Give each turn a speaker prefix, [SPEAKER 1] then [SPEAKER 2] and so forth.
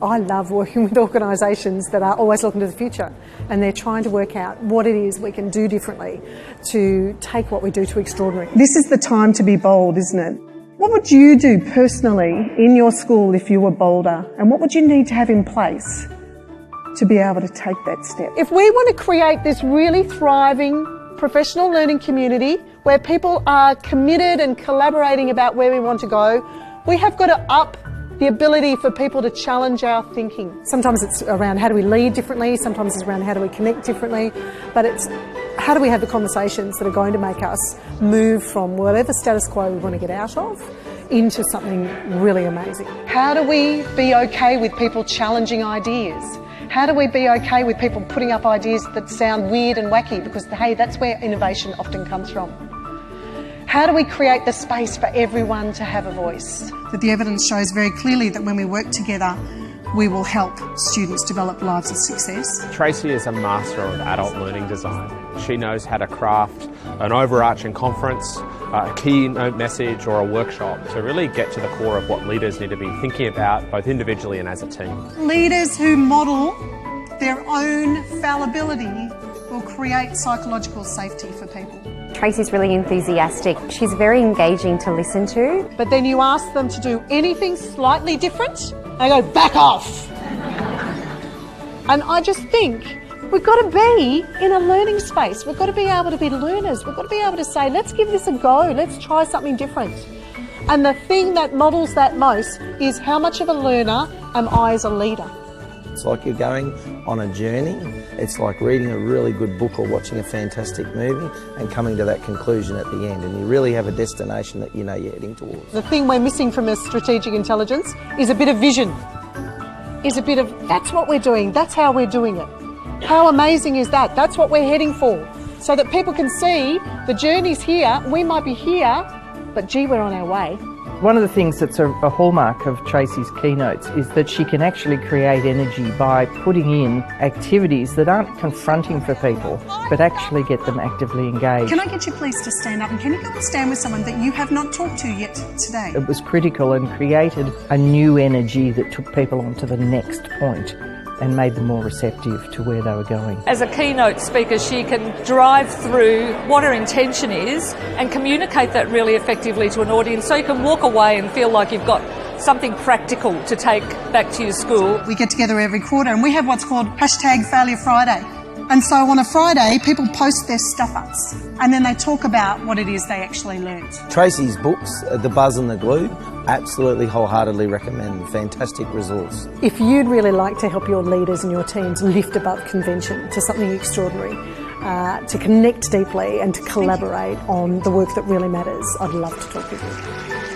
[SPEAKER 1] I love working with organisations that are always looking to the future, and they're trying to work out what it is we can do differently to take what we do to extraordinary. This is the time to be bold, isn't it? What would you do personally in your school if you were bolder, and what would you need to have in place to be able to take that step? If we want to create this really thriving professional learning community where people are committed and collaborating about where we want to go, we have got to up the ability for people to challenge our thinking. Sometimes it's around how do we lead differently, sometimes it's around how do we connect differently, but it's how do we have the conversations that are going to make us move from whatever status quo we want to get out of into something really amazing. How do we be okay with people challenging ideas? How do we be okay with people putting up ideas that sound weird and wacky? Because, hey, that's where innovation often comes from. How do we create the space for everyone to have a voice? That the evidence shows very clearly that when we work together, we will help students develop lives of success.
[SPEAKER 2] Tracey is a master of adult learning design. She knows how to craft an overarching conference, a keynote message or a workshop to really get to the core of what leaders need to be thinking about, both individually and as a team.
[SPEAKER 1] Leaders who model their own fallibility will create psychological safety for people.
[SPEAKER 3] Tracey's really enthusiastic. She's very engaging to listen to.
[SPEAKER 1] But then you ask them to do anything slightly different, they go, back off. And I just think we've got to be in a learning space. We've got to be able to be learners. We've got to be able to say, let's give this a go. Let's try something different. And the thing that models that most is how much of a learner am I as a leader.
[SPEAKER 4] It's like you're going on a journey. It's like reading a really good book or watching a fantastic movie and coming to that conclusion at the end, and you really have a destination that you know you're heading towards.
[SPEAKER 1] The thing we're missing from a strategic intelligence is a bit of vision, is a bit of, that's what we're doing, that's how we're doing it. How amazing is that? That's what we're heading for, so that people can see the journey's here, we might be here, but gee, we're on our way.
[SPEAKER 5] One of the things that's a hallmark of Tracey's keynotes is that she can actually create energy by putting in activities that aren't confronting for people, but actually get them actively engaged.
[SPEAKER 1] Can I get you please to stand up, and can you go and stand with someone that you have not talked to yet today?
[SPEAKER 5] It was critical and created a new energy that took people on to the next point and made them more receptive to where they were going.
[SPEAKER 6] As a keynote speaker, she can drive through what her intention is and communicate that really effectively to an audience, so you can walk away and feel like you've got something practical to take back to your school.
[SPEAKER 1] We get together every quarter and we have what's called #Failure Friday. And so on a Friday, people post their stuff-ups and then they talk about what it is they actually learned.
[SPEAKER 4] Tracey's books, The Buzz and the Glue, absolutely wholeheartedly recommend. Fantastic resource.
[SPEAKER 1] If you'd really like to help your leaders and your teams lift above convention to something extraordinary, to connect deeply and to collaborate on the work that really matters, I'd love to talk with you.